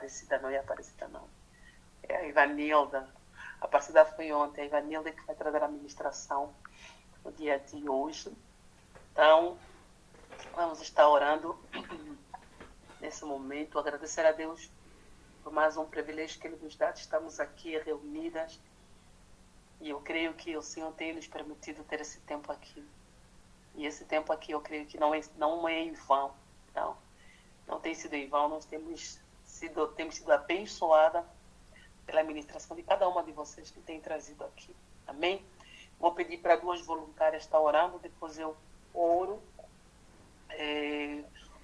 Aparecida não, é Aparecida não. É a Ivanilda. A Aparecida foi ontem, a Ivanilda que vai trazer a ministração no dia de hoje. Então, vamos estar orando nesse momento, agradecer a Deus por mais um privilégio que Ele nos dá. Estamos aqui reunidas e eu creio que o Senhor tem nos permitido ter esse tempo aqui. E esse tempo aqui eu creio que não é em vão. Não tem sido em vão. Nós temos sido abençoadas pela ministração de cada uma de vocês que tem trazido aqui. Amém? Vou pedir para 2 voluntárias estar orando, depois eu oro.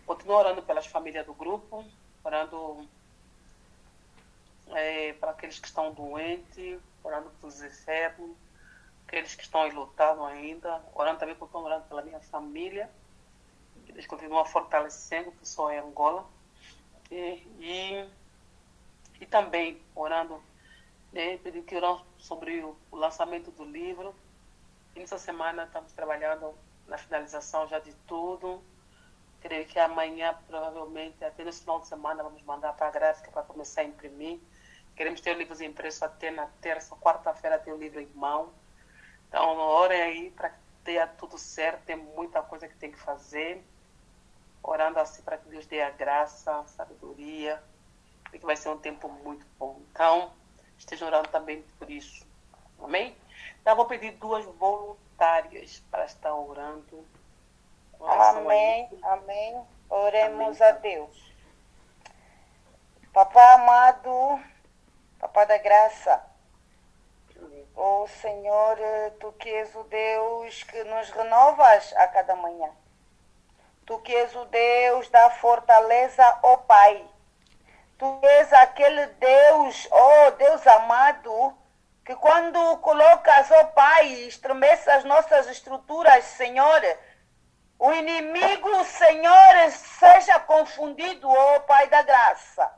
Continuo orando pelas famílias do grupo, orando para aqueles que estão doentes, orando pelos enfermos, aqueles que estão enlutados ainda, orando também, continuo orando pela minha família, que Deus continua fortalecendo, que sou em Angola, e também orando, pedindo que oramos sobre o lançamento do livro. E nessa semana estamos trabalhando na finalização já de tudo. Creio que amanhã, provavelmente, até nesse final de semana, vamos mandar para a gráfica para começar a imprimir. Queremos ter o livro impresso até na terça, quarta-feira, ter o livro em mão. Então, orem aí para que tenha tudo certo. Tem muita coisa que tem que fazer. Orando assim para que Deus dê a graça, a sabedoria, e que vai ser um tempo muito bom. Então, estejam orando também por isso. Amém? Então, vou pedir 2 voluntárias para estar orando. Amém, amém. Oremos a Deus. Papá amado, Papá da graça, ó Senhor, Tu que és o Deus que nos renovas a cada manhã. Tu que és o Deus da fortaleza, ó Pai. Tu és aquele Deus, ó Deus amado, que quando colocas, ó Pai, estremece as nossas estruturas, Senhor, o inimigo, Senhor, seja confundido, ó Pai da graça.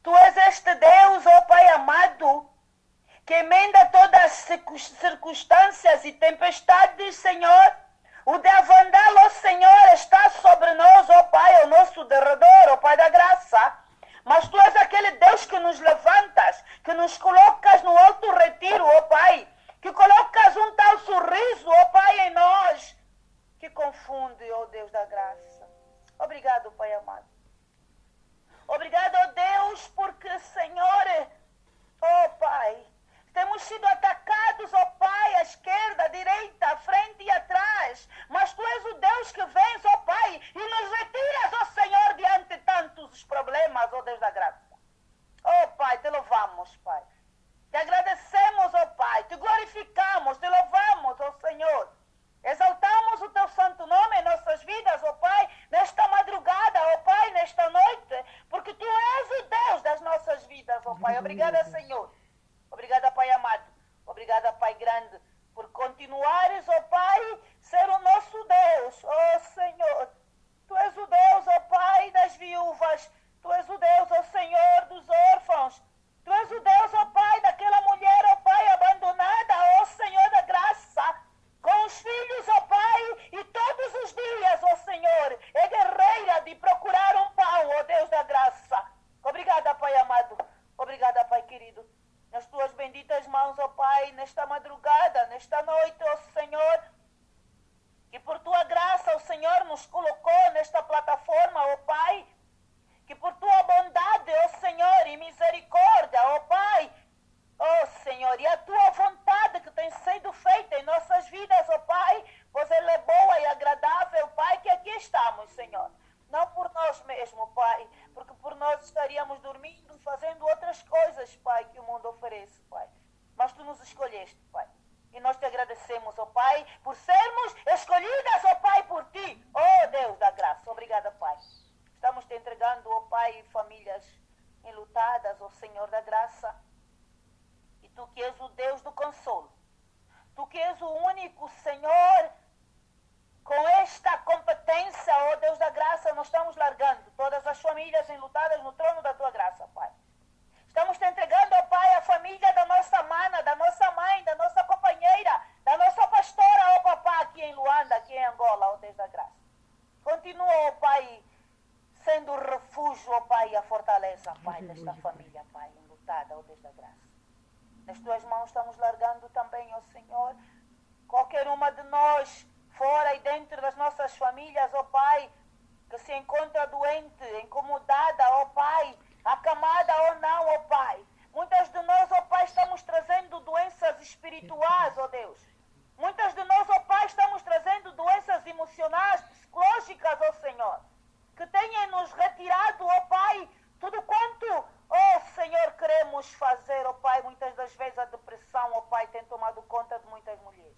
Tu és este Deus, ó Pai amado, que emenda todas as circunstâncias e tempestades, Senhor. O devandal, ó Senhor, está sobre nós, ó Pai, ao nosso derredor, ó Pai da graça. Mas Tu és aquele Deus que nos levantas, que nos colocas no alto retiro, ó Pai, que colocas um tal sorriso, ó Pai, em nós, que confunde, ó Deus da graça. Obrigado, Pai amado. Obrigado, ó Deus, porque, Senhor, ó Pai, temos sido atacados, ó Pai, à esquerda, à direita, à frente e atrás. Mas Tu és o Deus que vens, ó Pai, e nos retiras, ó Senhor, diante de tantos problemas, ó Deus da graça. Ó Pai, Te louvamos, Pai. Te agradecemos, ó Pai. Te glorificamos, Te louvamos, ó Senhor. Exaltamos o Teu santo nome em nossas vidas, ó Pai, nesta madrugada, ó Pai, nesta noite, porque Tu és o Deus das nossas vidas, ó Pai. Obrigada, Senhor. Obrigada, Pai amado. Obrigada, Pai grande, por continuares, ó Pai, ser o nosso Deus, ó Senhor. Tu és o Deus, ó Pai, das viúvas. Tu és o Deus, ó Senhor, dos órfãos. Tu és o Deus, ó Pai, daquela mulher, ó Pai, abandonada, ó Senhor da graça, com os filhos, ó Pai, e todos os dias, ó Senhor, é guerreira de procurar um pão, ó Deus da graça. Obrigada, Pai amado. Obrigada, Pai querido. Nas Tuas benditas mãos, ó Pai, nesta madrugada, nesta noite, ó Senhor, que por Tua graça o Senhor nos colocou nesta plataforma, ó Pai, que por Tua bondade, ó Senhor, e misericórdia, ó Pai, ó Senhor, e a Tua vontade que tem sido feita em nossas vidas, ó Pai, pois ela é boa e agradável, Pai, que aqui estamos, Senhor. Não por nós mesmos, Pai, porque por nós estaríamos dormindo, fazendo outras coisas, Pai, que o mundo oferece, Pai. Mas Tu nos escolheste, Pai. E nós Te agradecemos, ó Pai, por sermos escolhidas, ó Pai, por Ti, ó Deus da graça. Obrigada, Pai. Estamos Te entregando, ó Pai, famílias enlutadas, ó Senhor da graça. E Tu que és o Deus do consolo. Tu que és o único, Senhor, com esta competência, ó Deus da graça, nós estamos largando todas as famílias enlutadas no trono da Tua graça, Pai. Estamos Te entregando, ó Pai, a família da nossa mana, da nossa mãe, da nossa companheira, da nossa pastora, ó Papá, aqui em Luanda, aqui em Angola, ó Deus da graça. Continua, ó Pai, sendo o refúgio, ó Pai, e a fortaleza. fortaleza, Pai, desta família, Pai, enlutada, ó Deus da graça. Nas tuas mãos estamos largando também, ó Senhor, qualquer uma de nós, fora e dentro das nossas famílias, ó Pai, que se encontra doente, incomodada, ó Pai, acamada ou não, ó Pai. Muitas de nós, ó Pai, estamos trazendo doenças espirituais, ó Deus. Muitas de nós, ó Pai, estamos trazendo doenças emocionais, psicológicas, ó Senhor, que tenham nos retirado, ó Pai, tudo quanto, ó Senhor, queremos fazer, ó Pai. Muitas das vezes a depressão, ó Pai, tem tomado conta de muitas mulheres.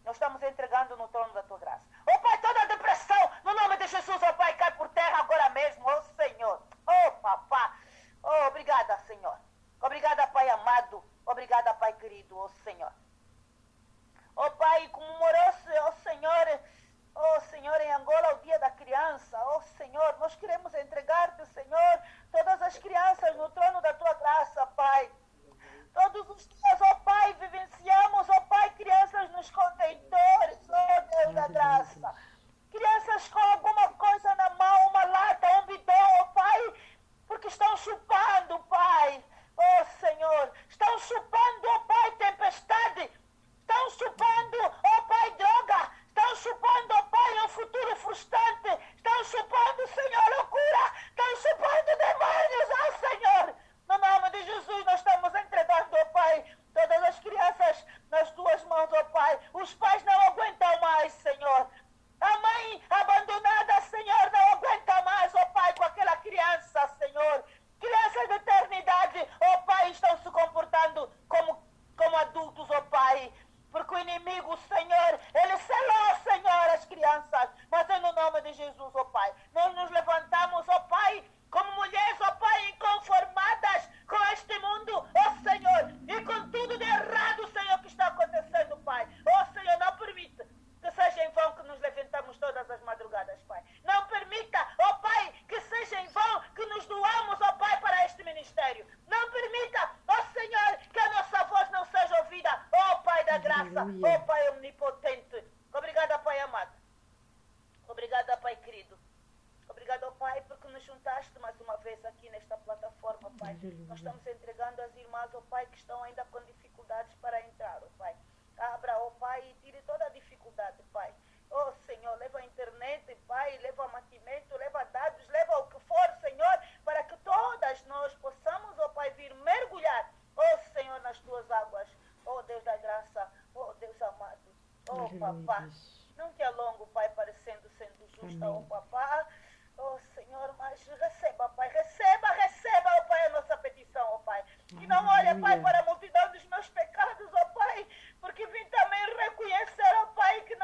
Nós estamos entregando no trono da Tua graça. Ó Pai, toda a depressão, no nome de Jesus, ó Pai, cai por terra agora mesmo, ó Senhor. Ó Papá, ó, obrigada, Senhor. Obrigada, Pai amado. Obrigada, Pai querido, ó Senhor. Ó Pai, comemorou-se, ó Senhor, em Angola, o Dia da Criança. Ó Senhor, nós queremos entregar-te, Senhor, todas as crianças no trono da Tua graça, Pai. Todos os dias, ó Pai, vivenciamos, ó Pai, crianças nos contentores, ó Deus da graça. Crianças com alguma coisa na mão, uma lata, um bidão, ó Pai, porque estão chupando, Pai. Ó Senhor, estão chupando, ó Pai, tempestade. Estão chupando, ó Pai, droga. Estão chupando, ó Pai, um futuro frustrante. Estão chupando, Senhor, loucura. Estão chupando demônios, ó Senhor. No nome de Jesus, nós estamos entregando, ó Pai, todas as crianças nas Tuas mãos, ó Pai. Os pais não aguentam mais, Senhor. A mãe abandonada, Senhor, não aguenta mais, ó Pai, com aquela criança, Senhor. Crianças de eternidade, ó Pai, estão se comportando como adultos, ó Pai. Porque o inimigo, Senhor, ele selou, Senhor, as crianças. Mas é no nome de Jesus, ó Pai. Nós nos levantamos, ó Pai, como mulheres, ó Pai, inconformadas com este mundo, ó Senhor. E com tudo de errado, Senhor, que está acontecendo, Pai. Ó Senhor, não permita que seja em vão que nos levantamos todas as madrugadas, Pai. Não permita, ó Pai, que seja em vão que nos doamos, ó Pai, para este ministério. Não permita, ó Senhor, que a nossa voz não seja ouvida, ó Pai da graça, ó Pai omnipotente. Obrigada, Pai amado. Obrigada, Pai querido. Obrigada, ó Pai, porque nos juntaste mais uma vez aqui nesta plataforma, Pai. Nós estamos entregando as irmãs, ó Pai, que estão ainda com dificuldades para entrar, ó Pai. Abra, ó Pai, e tire toda a dificuldade, Pai. Ó Senhor, leva a internet, Pai, leva mantimento, leva dados, leva o que for, Senhor, para que todas nós possamos, ó Pai, vir mergulhar, ó Senhor, nas Tuas águas. Ó Deus da graça, ó Deus amado, ó Papá. Não te alongo, Pai, parecendo sendo justa, ó Papá. Ó Senhor, mas receba, Pai, receba, ó Pai, a nossa petição, ó Pai. Que não olhe, Pai, para a multidão dos meus pecados, ó Pai, porque vim também reconhecer, ó Pai, que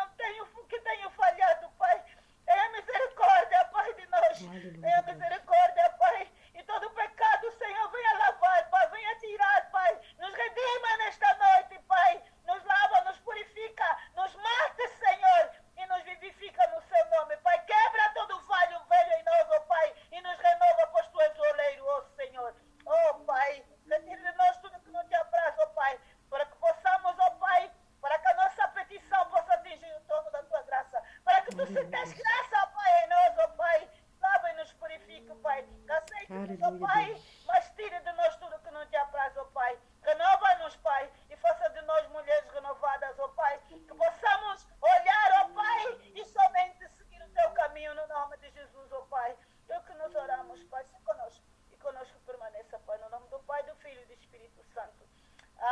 tenho falhado, Pai. Tenha misericórdia, Pai, de nós. Tenha misericórdia, Pai. E todo pecado, Senhor, venha lavar, Pai, venha tirar, Pai. Nos redima nesta noite, Pai. Nos lava, nos purifica, nos mate, Senhor, e nos vivifica no Seu nome, Pai. Quebra todo falho velho em nós, ó Pai, e nos renova, pois Tu és o oleiro, ó Senhor. Ó Pai, retire de nós tudo que não te apraz, ó Pai, para que possamos, ó Pai, para que a nossa petição possa atingir o trono da Tua graça, para que Tu sintas graça, ó Pai, em nós, ó Pai. Lava e nos purifique, Pai. Aceite-nos, ó Pai, mas tire de nós tudo que não te apraz, ó Pai. Renova-nos, Pai, e faça de nós mulheres renovadas, ó Pai, que possamos olhar, ó Pai, e somente seguir o Teu caminho no nome de Jesus, ó Pai. É o que nós oramos, Pai, se conosco e conosco permaneça, Pai, no nome do Pai, do Filho e do Espírito Santo.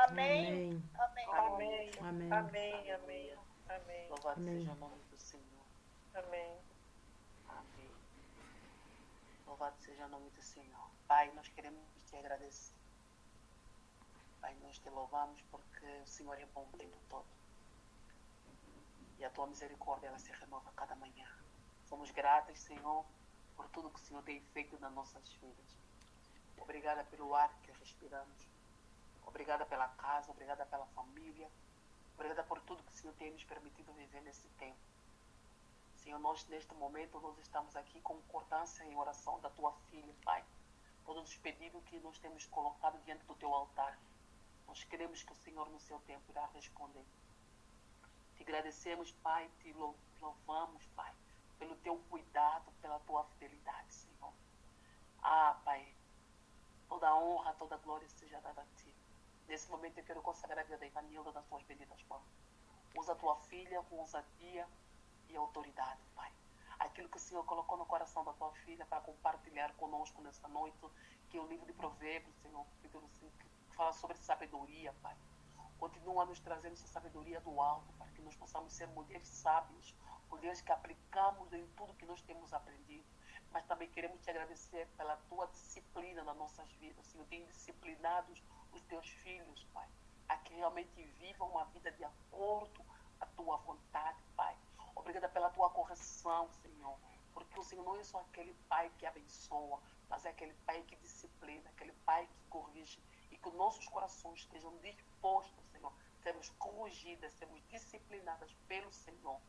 Amém. Amém. Amém. Amém. Amém. Amém. Amém. Louvado Amém. seja o nome do Senhor. Amém. Amém. Louvado seja o nome do Senhor. Pai, nós queremos te agradecer. Pai, nós te louvamos porque o Senhor é bom o tempo todo. E a Tua misericórdia, ela se renova cada manhã. Somos gratos, Senhor, por tudo que o Senhor tem feito nas nossas vidas. Obrigada pelo ar que respiramos. Obrigada pela casa, obrigada pela família. Obrigada por tudo que o Senhor tem nos permitido viver nesse tempo. Senhor, nós neste momento, nós estamos aqui com concordância em oração da Tua filha, Pai. Todos os pedidos que nós temos colocado diante do Teu altar. Nós queremos que o Senhor, no seu tempo, irá responder. Te agradecemos, Pai, te louvamos, Pai, pelo Teu cuidado, pela Tua fidelidade, Senhor. Ah, Pai, honra, toda a glória seja dada a Ti. Nesse momento eu quero consagrar a vida da Ivanilda nas Tuas benditas mãos. Usa a Tua filha com ousadia e autoridade, Pai. Aquilo que o Senhor colocou no coração da Tua filha para compartilhar conosco nessa noite, que é o livro de Provérbios, Senhor, capítulo 5, que fala sobre sabedoria, Pai. Continua a nos trazendo essa sabedoria do alto, para que nós possamos ser mulheres sábias, mulheres que aplicamos em tudo que nós temos aprendido. Mas também queremos te agradecer pela tua disciplina nas nossas vidas. Senhor, tem disciplinado os teus filhos, Pai, a que realmente vivam uma vida de acordo à tua vontade, Pai. Obrigada pela tua correção, Senhor, porque o Senhor não é só aquele Pai que abençoa, mas é aquele Pai que disciplina, aquele Pai que corrige, e que os nossos corações estejam dispostos, Senhor, sermos corrigidas, sermos disciplinadas pelo Senhor.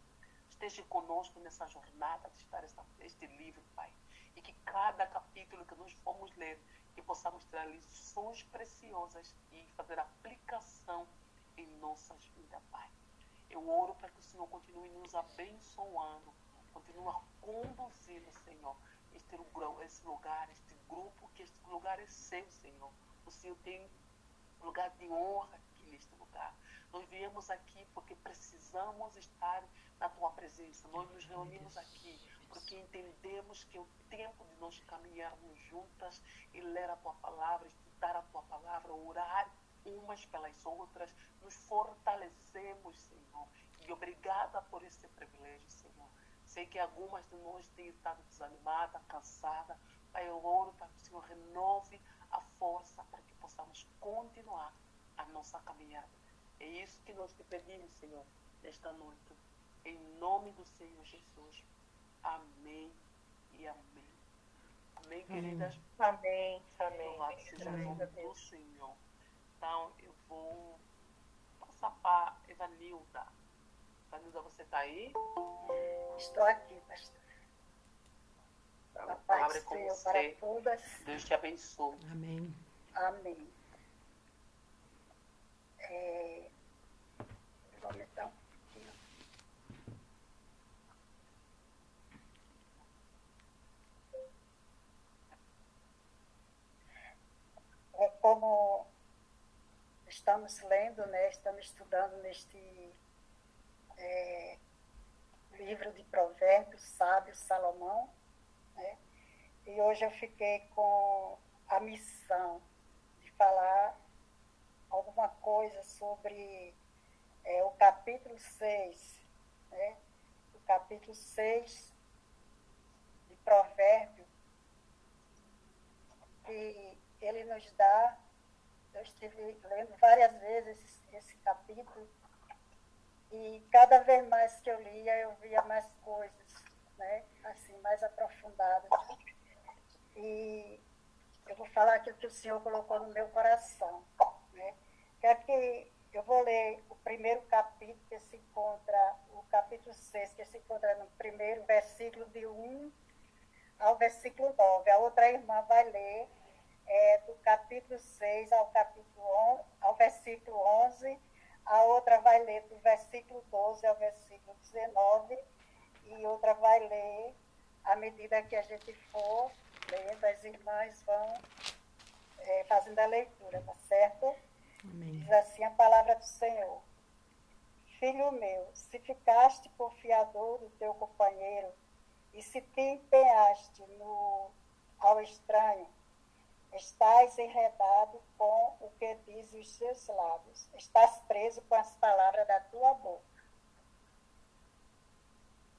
Esteja conosco nessa jornada de estar este livro, Pai. E que cada capítulo que nós formos ler, que possamos ter lições preciosas e fazer aplicação em nossas vidas, Pai. Eu oro para que o Senhor continue nos abençoando, continue conduzindo, Senhor, esse lugar, este grupo, que este lugar é seu, Senhor. O Senhor tem lugar de honra aqui neste lugar. Nós viemos aqui porque precisamos estar na Tua presença. Nós nos reunimos aqui porque entendemos que é o tempo de nós caminharmos juntas e ler a Tua palavra, estudar a Tua palavra, orar umas pelas outras, nos fortalecemos, Senhor. E obrigada por esse privilégio, Senhor. Sei que algumas de nós têm estado desanimadas, cansadas. Pai, eu oro para que o Senhor renove a força para que possamos continuar a nossa caminhada. É isso que nós te pedimos, Senhor, nesta noite. Em nome do Senhor Jesus. Amém e amém. Amém, queridas? Amém. Amém. Louvado seja o nome do Senhor. Então, eu vou passar para Evanilda. Evanilda, você está aí? Estou aqui, pastor. A palavra é com você. Para todas. Deus te abençoe. Amém. Amém. Vou aumentar um pouquinho. Como estamos lendo, né, estamos estudando neste livro de Provérbios, sábio Salomão, né? E hoje eu fiquei com a missão de falar alguma coisa sobre o capítulo 6, né? O capítulo 6 de Provérbio, que ele nos dá. Eu estive lendo várias vezes esse capítulo, e cada vez mais que eu lia, eu via mais coisas, né? Assim, mais aprofundadas. E eu vou falar aqui o que o Senhor colocou no meu coração, né? Que aqui eu vou ler o primeiro capítulo, que se encontra, o capítulo 6, que se encontra no primeiro versículo de 1 ao versículo 9. A outra irmã vai ler do capítulo 6 ao versículo 11, a outra vai ler do versículo 12 ao versículo 19, e outra vai ler à medida que a gente for lendo, as irmãs vão fazendo a leitura, tá certo? Amém. Diz assim a palavra do Senhor: Filho meu, se ficaste por fiador do teu companheiro, e se te empenhaste ao estranho, estás enredado com o que diz os seus lábios, estás preso com as palavras da tua boca.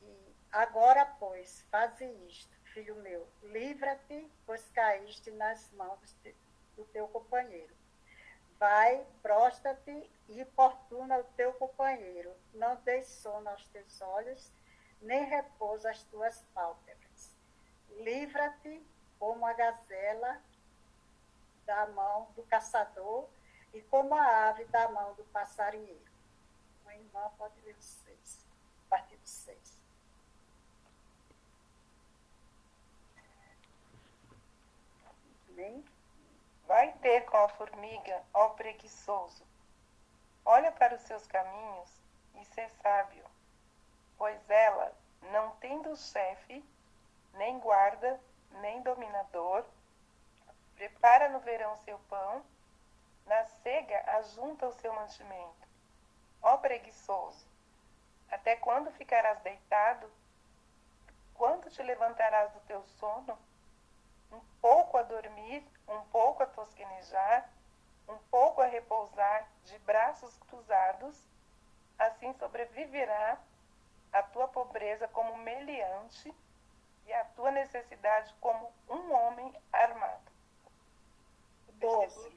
E agora, pois, faze isto, filho meu, livra-te, pois caíste nas mãos do teu companheiro. Vai, prostra-te e importuna o teu companheiro, não deis sono aos teus olhos, nem repouso às tuas pálpebras. Livra-te como a gazela da mão do caçador e como a ave da mão do passarinheiro. Uma irmã pode ler o 6, a partir do 6. Amém? Vai ter com a formiga, ó preguiçoso. Olha para os seus caminhos e sê sábio, pois ela, não tendo chefe, nem guarda, nem dominador, Prepara no verão seu pão, na cega ajunta o seu mantimento. Ó preguiçoso, até quando ficarás deitado? Quando te levantarás do teu sono? Um pouco a dormir, um pouco a tosquenejar, um pouco a repousar de braços cruzados, assim sobreviverá a tua pobreza como meliante e a tua necessidade como um homem armado. 12.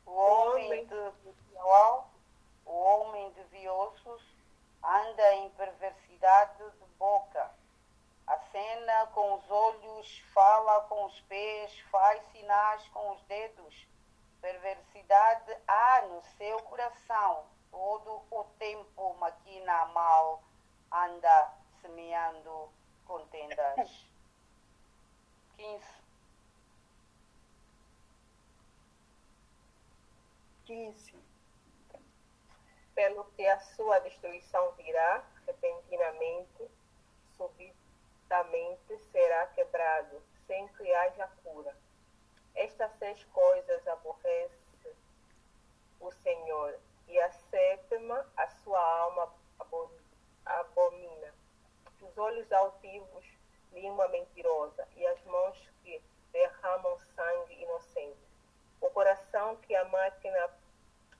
O homem de ossos anda em perversidade de boca, acena com os olhos, fala com os pés, faz sinais com os dedos. Perversidade há no seu coração, todo o tempo maquina mal, anda semeando contendas. 15. Pelo que a sua destruição virá repentinamente, subitamente será quebrado, sem que haja cura. Estas 6 coisas aborrece o Senhor, e a 7ª a sua alma abomina. Os olhos altivos, língua mentirosa, e as mãos que derramam sangue inocente. O coração que a máquina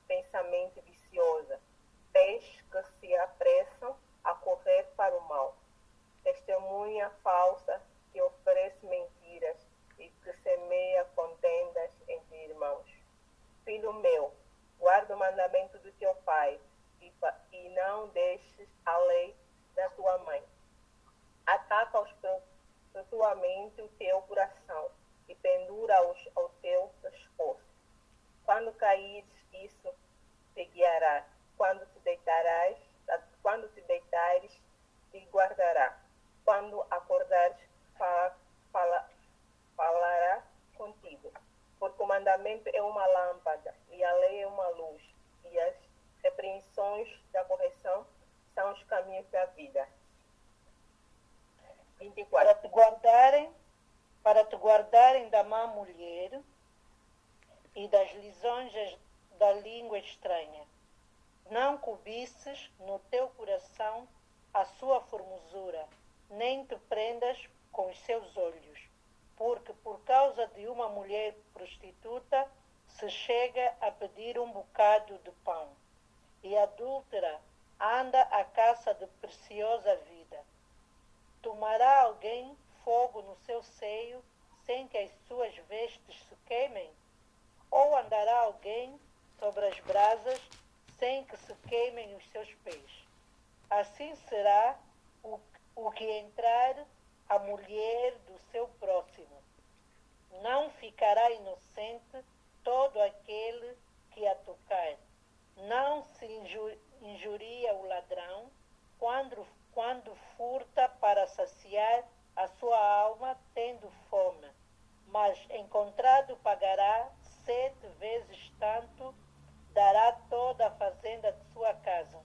pensamento viciosa, pés que se apressam a correr para o mal. Testemunha falsa que oferece mentiras e que semeia contendas entre irmãos. Filho meu, guarda o mandamento do teu pai e não deixes a lei da tua mãe. Ataca-os perpetuamente o teu coração e pendura-os ao teu pescoço. Quando caíres, isso te guiará. Quando te deitares, te guardará. Quando acordares, falará contigo. Porque o mandamento é uma lâmpada e a lei é uma luz, e as repreensões da correção são os caminhos da vida. 24. Para te guardarem da má mulher e das lisonjas da língua estranha. Não cobices no teu coração a sua formosura, nem te prendas com os seus olhos, porque por causa de uma mulher prostituta se chega a pedir um bocado de pão, e adúltera anda à caça de preciosa vida. Tomará alguém fogo no seu seio sem que as suas vestes se queimem? Ou andará alguém sobre as brasas sem que se queimem os seus pés? Assim será o que entrar a mulher do seu próximo. Não ficará inocente todo aquele que a tocar. Não se injuria o ladrão quando furta para saciar a sua alma tendo fome, mas encontrado pagará 7 vezes tanto, dará toda a fazenda de sua casa.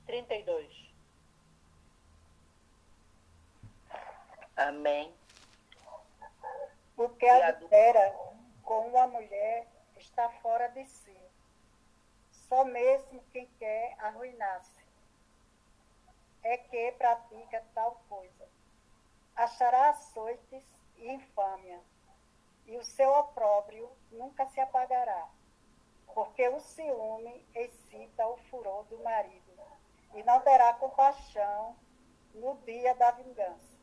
32. Amém. O que adultera com uma mulher está fora de si. Só mesmo quem quer arruinar-se é que pratica tal coisa. Achará açoites e infâmia, e o seu opróbrio nunca se apagará, porque o ciúme excita o furor do marido, e não terá compaixão no dia da vingança.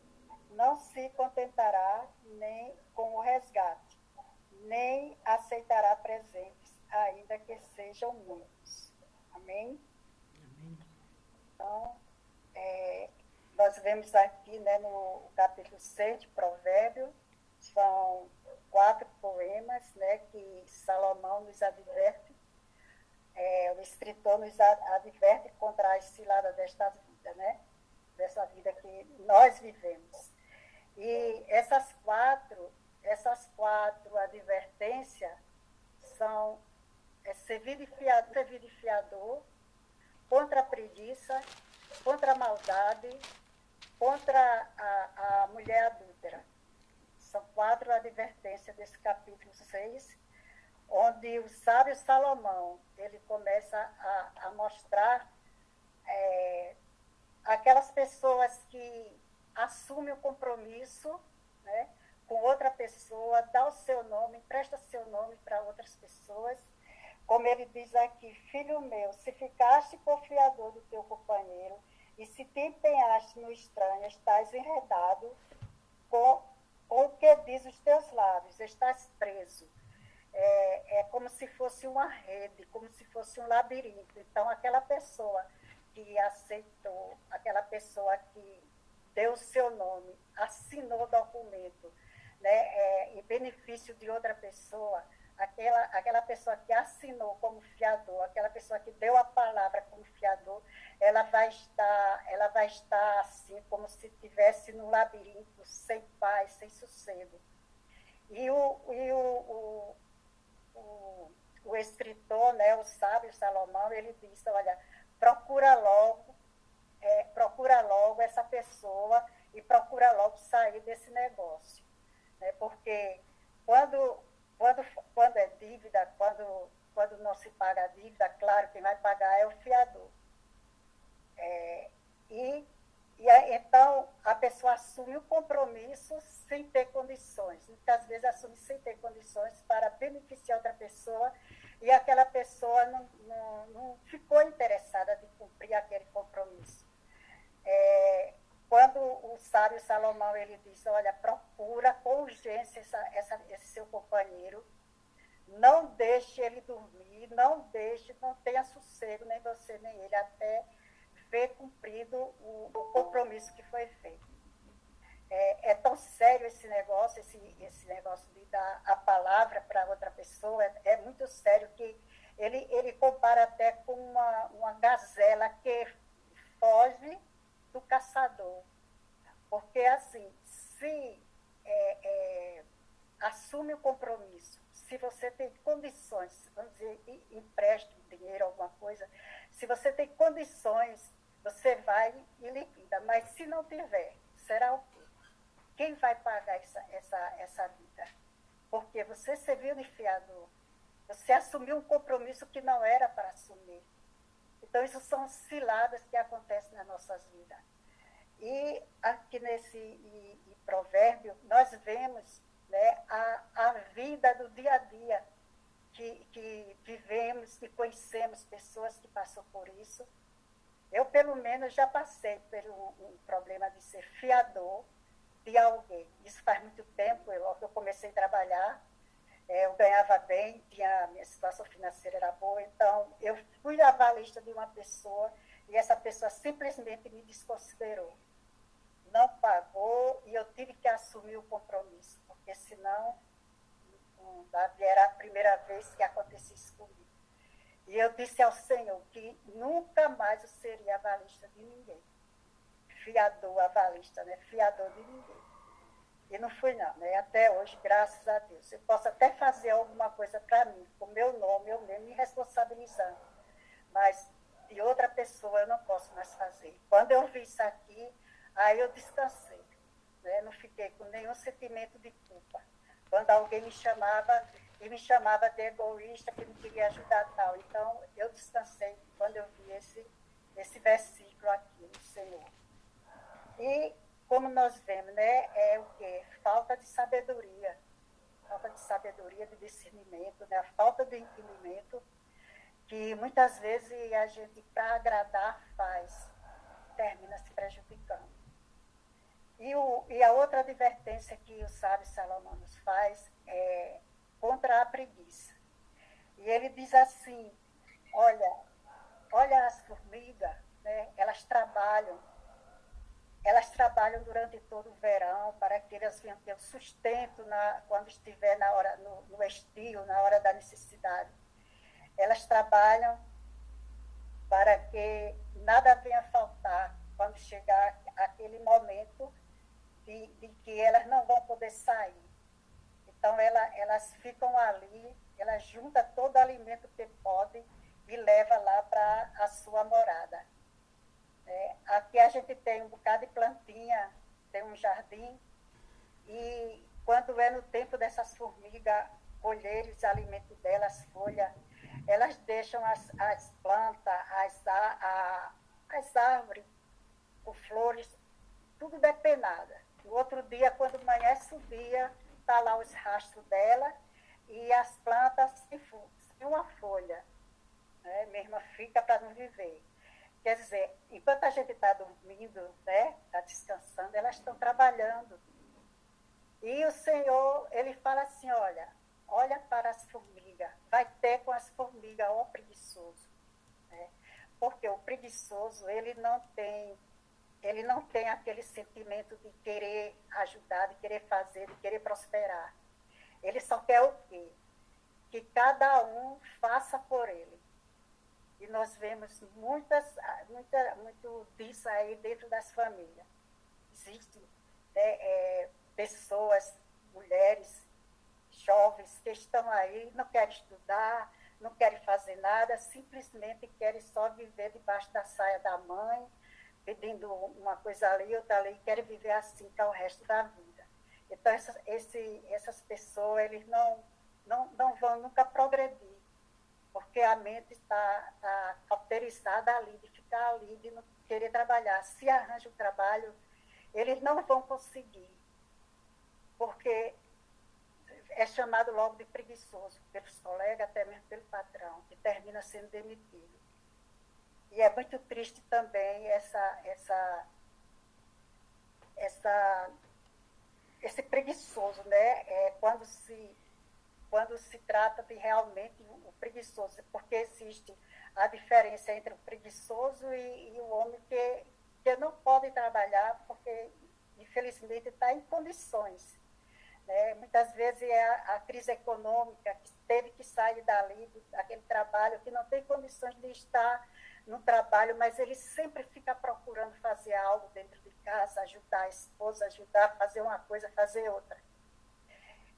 Não se contentará nem com o resgate, nem aceitará presentes, ainda que sejam muitos. Amém? Então, nós vemos aqui, né, no capítulo 6 de Provérbios, são 4 poemas, né, que Salomão nos adverte, o escritor nos adverte contra as ciladas desta vida, né, dessa vida que nós vivemos. E essas quatro advertências são ser vivificador, contra a preguiça, contra a maldade, contra a mulher adúltera. quatro advertências desse capítulo 6, onde o sábio Salomão, ele começa a mostrar aquelas pessoas que assumem o compromisso, né, com outra pessoa, dá o seu nome, empresta seu nome para outras pessoas. Como ele diz aqui: filho meu, se ficaste confiador do teu companheiro e se te empenhaste no estranho, estás enredado com o que diz os teus lábios, estás preso. É como se fosse uma rede, como se fosse um labirinto. Então, aquela pessoa que aceitou, aquela pessoa que deu o seu nome, assinou o documento, né, em benefício de outra pessoa, aquela pessoa que assinou como fiador, aquela pessoa que deu a palavra como fiador, ela vai estar assim, como se estivesse num labirinto, sem paz, sem sossego. E o escritor, né, o sábio Salomão, ele diz: olha, procura logo essa pessoa e procura logo sair desse negócio, né? Porque quando é dívida, quando não se paga a dívida, claro, quem vai pagar é o fiador. Então, a pessoa assume o compromisso sem ter condições. Muitas vezes assume sem ter condições para beneficiar outra pessoa e aquela pessoa não ficou interessada de cumprir aquele compromisso. Quando o sábio Salomão, ele diz: olha, procura com urgência esse seu companheiro, não deixe ele dormir, não tenha sossego, nem você nem ele, até ver cumprido o compromisso que foi feito. É tão sério esse negócio de dar a palavra para outra pessoa, é muito sério, que ele compara até com uma gazela que foge do caçador. Porque, assim, se assume o compromisso, se você tem condições, vamos dizer, empréstimo, dinheiro, alguma coisa, se você tem condições, você vai e liquida. Mas se não tiver, será o quê? Quem vai pagar essa vida? Porque você serviu de fiador, você assumiu um compromisso que não era para assumir. Então, isso são ciladas que acontecem nas nossas vidas. E aqui nesse provérbio, nós vemos, né, a vida do dia a dia, que vivemos e conhecemos pessoas que passam por isso. Eu, pelo menos, já passei por um problema de ser fiador de alguém. Isso faz muito tempo, eu comecei a trabalhar, eu ganhava bem, minha situação financeira era boa, então eu fui avalista de uma pessoa e essa pessoa simplesmente me desconsiderou. Não pagou e eu tive que assumir o compromisso, porque senão era a primeira vez que acontecia isso comigo. E eu disse ao Senhor que nunca mais eu seria avalista de ninguém. Fiador, avalista, né? Fiador de ninguém. E não fui não, né? Até hoje, graças a Deus. Eu posso até fazer alguma coisa para mim, com o meu nome, eu mesmo me responsabilizando. Mas de outra pessoa eu não posso mais fazer. Quando eu vi isso aqui, aí eu descansei, né? Não fiquei com nenhum sentimento de culpa. Quando alguém me chamava de egoísta, que não queria ajudar tal. Então, eu descansei quando eu vi esse versículo aqui no Senhor. E, como nós vemos, né, é o quê? Falta de sabedoria, de discernimento, né? A falta de entendimento, que muitas vezes a gente, para agradar, termina se prejudicando. E a outra advertência que o sábio Salomão nos faz é contra a preguiça. E ele diz assim: olha as formigas, né? Elas trabalham durante todo o verão para que elas venham ter o sustento quando estiver no estio, na hora da necessidade. Elas trabalham para que nada venha faltar quando chegar aquele momento de que elas não vão poder sair. Então, elas ficam ali, elas juntam todo o alimento que podem e levam lá para a sua morada. Aqui a gente tem um bocado de plantinha, tem um jardim, e quando é no tempo dessas formigas colherem os alimentos delas, as folhas, elas deixam as plantas, as árvores, com flores, tudo depenada. No outro dia, quando amanhece o dia, está lá os rastros dela e as plantas sem uma folha, né? Mesmo fica para não viver. Quer dizer, enquanto a gente está dormindo, né, está descansando, elas estão trabalhando. E o Senhor, ele fala assim, olha para as formigas, vai ter com as formigas, ó preguiçoso. Né? Porque o preguiçoso, ele não tem aquele sentimento de querer ajudar, de querer fazer, de querer prosperar. Ele só quer o quê? Que cada um faça por ele. E nós vemos muito disso aí dentro das famílias. Existem, né, pessoas, mulheres, jovens que estão aí, não querem estudar, não querem fazer nada, simplesmente querem só viver debaixo da saia da mãe, pedindo uma coisa ali, outra ali, querem viver assim para o resto da vida. Então, essas pessoas, eles não vão nunca progredir, porque a mente está cauterizada ali, de ficar ali, de não querer trabalhar. Se arranja o trabalho, eles não vão conseguir, porque é chamado logo de preguiçoso pelos colegas, até mesmo pelo patrão, que termina sendo demitido. E é muito triste também esse preguiçoso, né? Quando se trata de realmente o preguiçoso, porque existe a diferença entre o preguiçoso e o homem que não pode trabalhar porque, infelizmente, está em condições. Né? Muitas vezes é a crise econômica que teve que sair dali, daquele trabalho, que não tem condições de estar no trabalho, mas ele sempre fica procurando fazer algo dentro de casa, ajudar a esposa, ajudar a fazer uma coisa, fazer outra.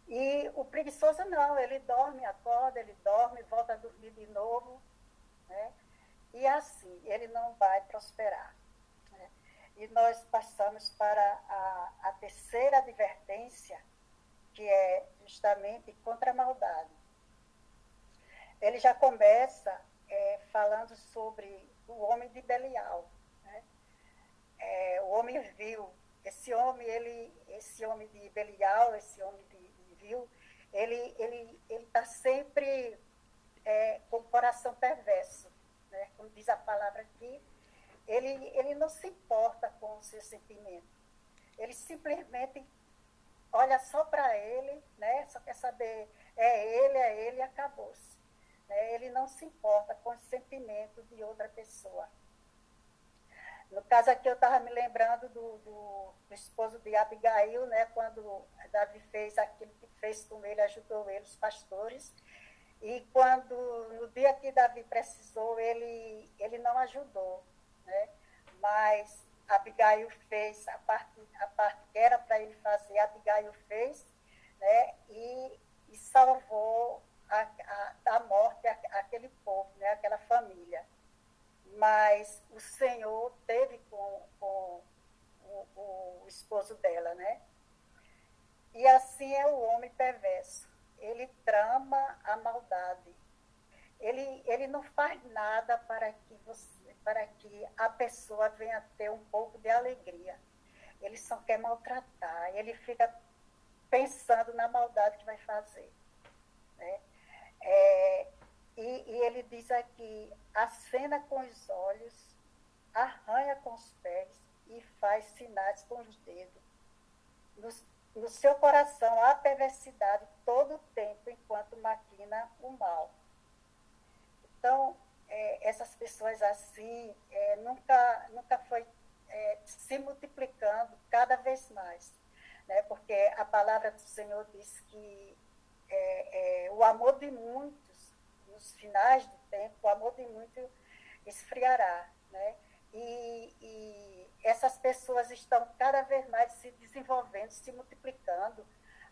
E o preguiçoso não, ele dorme, acorda, ele dorme, volta a dormir de novo, né? E assim, ele não vai prosperar. Né? E nós passamos para a terceira advertência, que é justamente contra a maldade. Ele já começa falando sobre o homem de Belial. Né? O homem vil, esse homem de Belial, esse homem de vil, ele está sempre com o coração perverso. Né? Como diz a palavra aqui, ele não se importa com o seu sentimento. Ele simplesmente olha só para ele, né? Só quer saber, é ele e acabou-se. Né? Ele não se importa com o sentimento de outra pessoa. No caso aqui, eu estava me lembrando do esposo de Abigail, né? Quando Davi fez aquilo que fez com ele, ajudou ele, os pastores. E quando, no dia que Davi precisou, ele não ajudou. Né? Mas Abigail fez a parte que era para ele fazer, Abigail fez, né? E salvou da morte aquele povo, né? Aquela família. Mas o Senhor teve com o esposo dela, né? E assim é o homem perverso. Ele trama a maldade. Ele não faz nada para que a pessoa venha ter um pouco de alegria. Ele só quer maltratar. Ele fica pensando na maldade que vai fazer. Né? E ele diz aqui, acena com os olhos, arranha com os pés e faz sinais com os dedos. No seu coração há perversidade todo o tempo, enquanto maquina o mal. Então, essas pessoas assim, nunca foi se multiplicando cada vez mais. Né? Porque a palavra do Senhor diz que o amor de muitos, nos finais do tempo, o amor de muitos esfriará. Né? E essas pessoas estão cada vez mais se desenvolvendo, se multiplicando.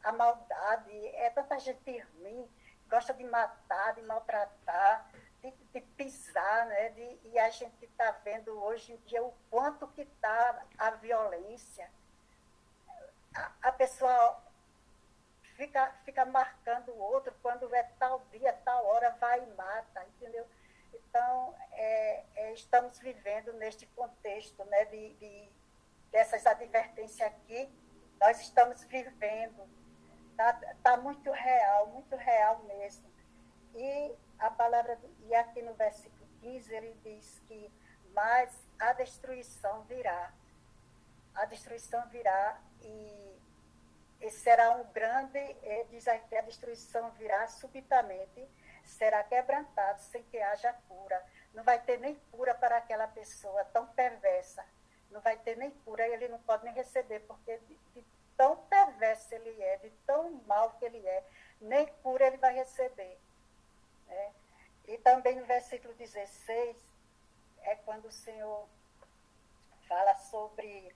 A maldade, tanta gente ruim, gosta de matar, de maltratar, de pisar, né? E a gente está vendo hoje em dia o quanto que está a violência. A pessoa fica marcando o outro, quando é tal dia, tal hora, vai e mata, entendeu? Então, estamos vivendo neste contexto, né, dessas advertências aqui, nós estamos vivendo, tá muito real mesmo. E a palavra, e aqui no versículo 15, ele diz que, mas a destruição virá e será um grande, diz aqui, a destruição virá subitamente, será quebrantado sem que haja cura. Não vai ter nem cura para aquela pessoa tão perversa. Não vai ter nem cura, ele não pode nem receber, porque de tão perverso ele é, de tão mal que ele é, nem cura ele vai receber. Né? E também no versículo 16, é quando o Senhor fala sobre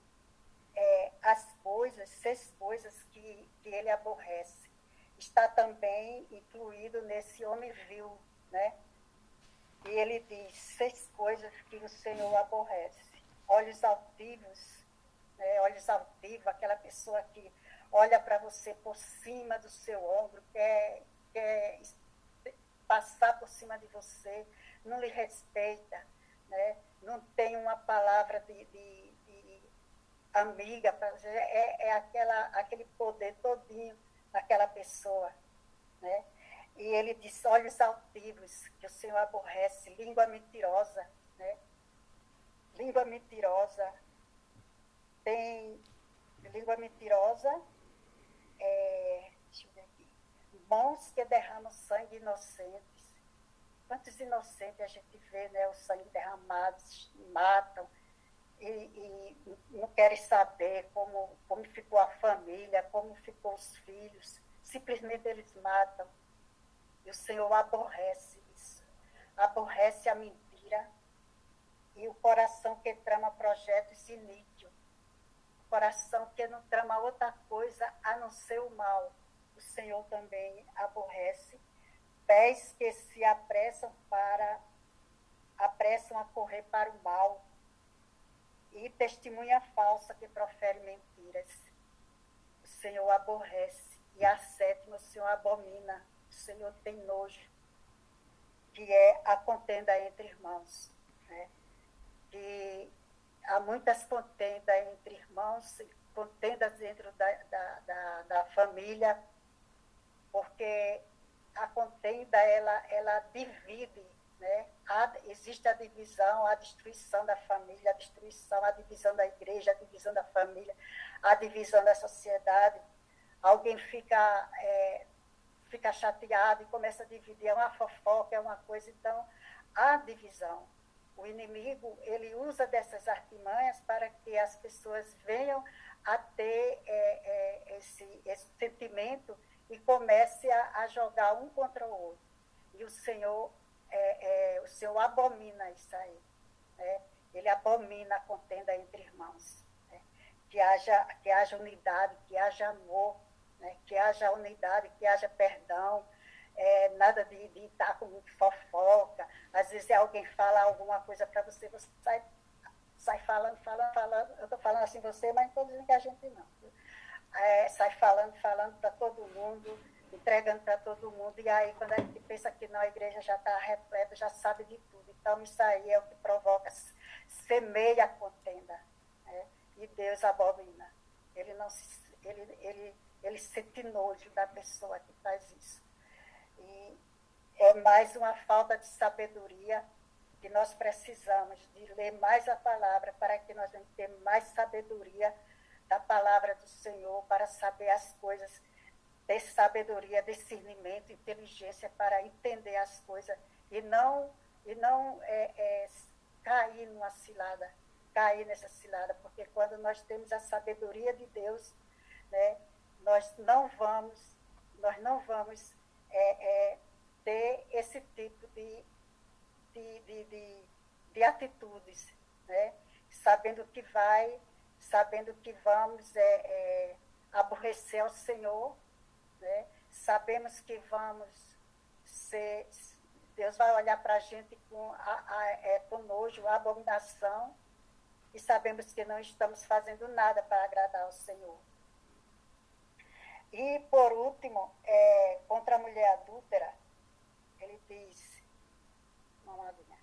as coisas, 6 coisas que ele aborrece. Está também incluído nesse homem vil, né? E ele diz 6 coisas que o Senhor aborrece. Olhos altivos, né? Olhos altivos, aquela pessoa que olha para você por cima do seu ombro, quer passar por cima de você, não lhe respeita, né? Não tem uma palavra de amiga, aquele poder todinho daquela pessoa, né? E ele diz olhos altivos, que o Senhor aborrece, língua mentirosa, né? Língua mentirosa, tem língua mentirosa, deixa eu ver aqui, mãos que derramam sangue inocentes. Quantos inocentes a gente vê, né? O sangue derramado, matam, e não querem saber como ficou a família, como ficou os filhos. Simplesmente eles matam. E o Senhor aborrece isso. Aborrece a mentira e o coração que trama projetos iníquos. O coração que não trama outra coisa a não ser o mal. O Senhor também aborrece. Pés que se apressam a correr para o mal. E testemunha falsa que profere mentiras. O Senhor aborrece. E a 7ª, o Senhor abomina. O Senhor tem nojo. Que é a contenda entre irmãos. Né? Que há muitas contendas entre irmãos, contendas dentro da família, porque a contenda, ela divide, né? Existe a divisão, a destruição da família, a divisão da igreja, a divisão da família, a divisão da sociedade. Alguém fica chateado e começa a dividir, é uma fofoca, é uma coisa. Então, a divisão. O inimigo, ele usa dessas artimanhas para que as pessoas venham a ter esse sentimento e comece a jogar um contra o outro. E o Senhor abomina isso aí. Né? Ele abomina a contenda entre irmãos. Né? Que haja unidade, que haja amor, né? Que haja unidade, que haja perdão. Nada de estar com fofoca. Às vezes alguém fala alguma coisa para você, você sai falando. Eu estou falando assim você, mas não estou dizendo que a gente não. Sai falando para todo mundo, entregando para todo mundo, e aí quando a gente pensa que não, a igreja já está repleta, já sabe de tudo. Então isso aí é o que provoca, semeia a contenda, né? E Deus abomina. Ele sente nojo da pessoa que faz isso. E é mais uma falta de sabedoria, que nós precisamos de ler mais a palavra para que nós venhamos ter mais sabedoria da palavra do Senhor, para saber as coisas, ter sabedoria, discernimento, inteligência para entender as coisas e não cair nessa cilada, porque quando nós temos a sabedoria de Deus, né, nós não vamos ter esse tipo de atitudes, né? sabendo que vamos aborrecer ao Senhor, né? Sabemos que Deus vai olhar para a gente com nojo, abominação, e sabemos que não estamos fazendo nada para agradar ao Senhor. E, por último, contra a mulher adúltera, ele diz, uma aguinha,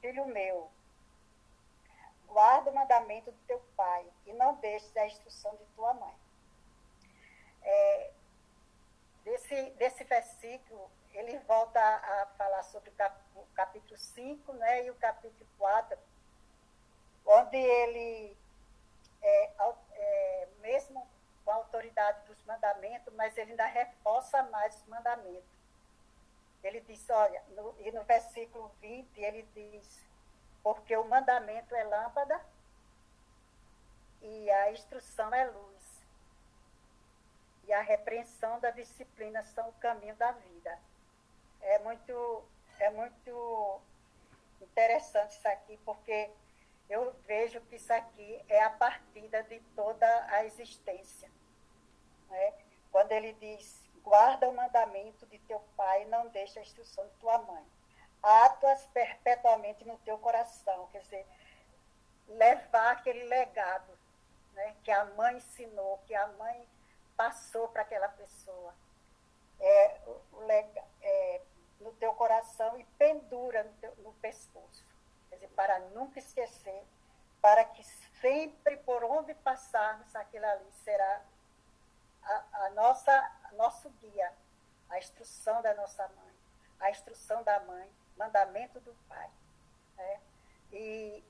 filho meu, guarda o mandamento do teu pai e não deixes a instrução de tua mãe. Desse versículo, ele volta a falar sobre o capítulo 5, né, e o capítulo 4, onde ele, mesmo com a autoridade dos mandamentos, mas ele ainda reforça mais os mandamentos. Ele diz, olha, no versículo 20, ele diz, porque o mandamento é lâmpada e a instrução é luz. E a repreensão da disciplina são o caminho da vida. É muito interessante isso aqui, porque eu vejo que isso aqui é a partida de toda a existência. Né? Quando ele diz, guarda o mandamento de teu pai e não deixa a instrução de tua mãe. Ata-as perpetuamente no teu coração. Quer dizer, levar aquele legado, né, que a mãe ensinou, que a mãe passou para aquela pessoa, no teu coração e pendura no pescoço. Quer dizer, para nunca esquecer, para que sempre, por onde passarmos, aquilo ali será nosso guia, a instrução da nossa mãe, a instrução da mãe, mandamento do pai. Né? E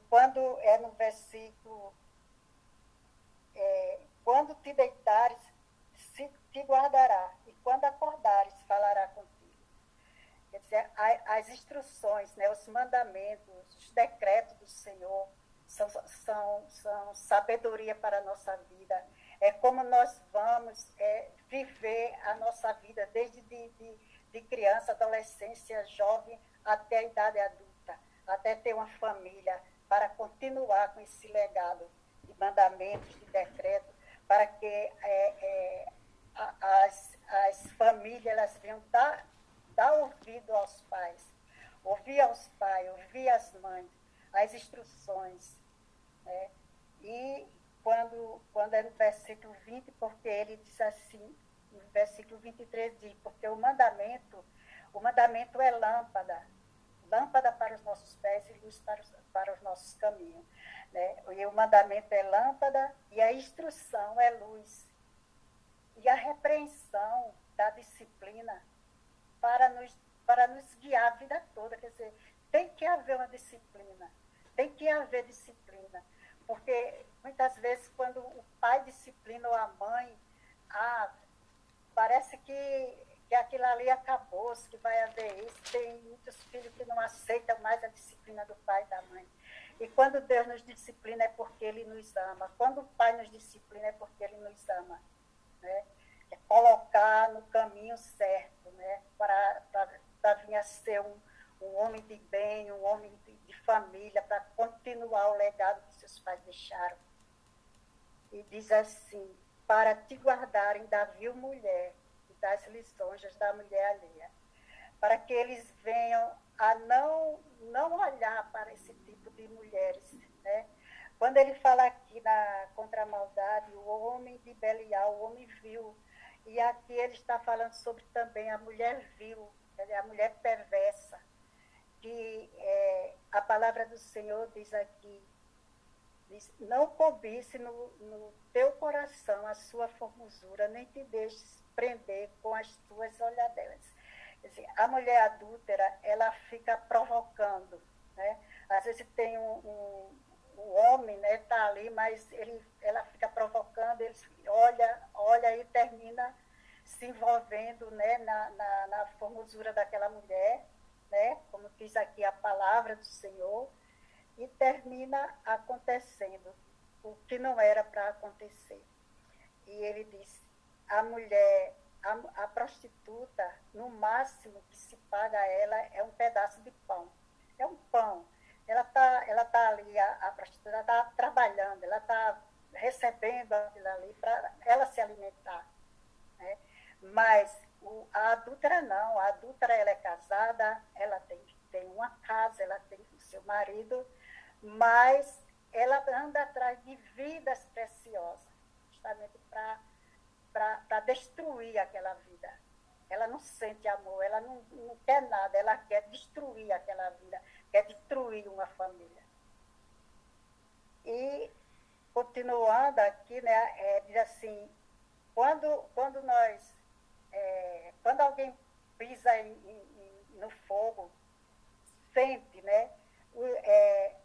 quando é no versículo, quando te deitares, te guardará, e quando acordares, falará contigo. Quer dizer, as instruções, né, os mandamentos, os decretos do Senhor são sabedoria para a nossa vida. É como nós vamos viver a nossa vida desde de criança, adolescência, jovem, até a idade adulta, até ter uma família, para continuar com esse legado de mandamentos, de decretos, para que as famílias elas venham dar ouvido aos pais, ouvir aos pais, ouvir as mães, as instruções. Né? E quando é no versículo 20, porque ele diz assim, no versículo 23 diz, porque o mandamento é lâmpada para os nossos pés e luz para os nossos caminhos. Né? E o mandamento é lâmpada e a instrução é luz. E a repreensão da disciplina para nos guiar a vida toda. Quer dizer, tem que haver uma disciplina, tem que haver disciplina. Porque muitas vezes quando o pai disciplina ou a mãe, parece que aquilo ali acabou, que vai haver isso. Tem muitos filhos que não aceitam mais a disciplina do pai e da mãe. E quando Deus nos disciplina é porque Ele nos ama. Quando o Pai nos disciplina é porque Ele nos ama. Né? É colocar no caminho certo, né? para vir a ser um homem de bem, um homem de família, para continuar o legado que seus pais deixaram. E diz assim, para te guardarem da vil mulher e das lisonjas da mulher alheia, para que eles venham a não olhar para esse tipo de mulheres. Né? Quando ele fala aqui contra a maldade, o homem de Belial, o homem vil, e aqui ele está falando sobre também a mulher vil, a mulher perversa, que a palavra do Senhor diz aqui, diz, não cobice no teu coração a sua formosura, nem te deixes prender com as tuas olhadelas. Quer dizer, a mulher adúltera, ela fica provocando, né? Às vezes tem um homem, né, tá ali, mas ela fica provocando, ele olha e termina se envolvendo, né, na formosura daquela mulher, né, como diz aqui a palavra do Senhor, e termina acontecendo o que não era para acontecer. E ele diz, a mulher, a prostituta, no máximo que se paga a ela é um pedaço de pão. É um pão. Ela tá ali, a prostituta está trabalhando, ela está recebendo aquilo ali para ela se alimentar. Né? Mas a adúltera não. A adúltera, ela é casada, ela tem uma casa, ela tem o seu marido, mas ela anda atrás de vidas preciosas, justamente para destruir aquela vida. Ela não sente amor, ela não quer nada, ela quer destruir aquela vida, quer destruir uma família. E, continuando aqui, né, diz assim, quando alguém pisa no fogo, sente, né,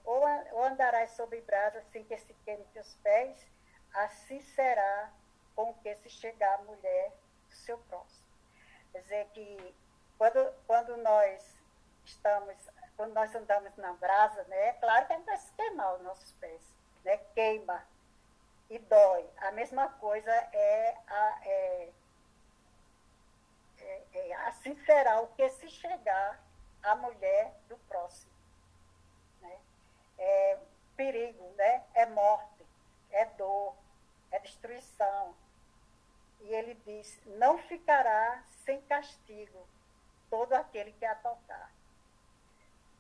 ou andarás sobre brasas sem que se queime teus pés, assim será com o que se chegar a mulher do seu próximo. Quer dizer que quando nós andamos na brasa, né, é claro que a gente vai se queimar os nossos pés, né, queima e dói. A mesma coisa assim será o que se chegar à mulher do próximo. Né? É perigo, né? É morte, é dor, é destruição. E ele diz, não ficará sem castigo todo aquele que a tocar.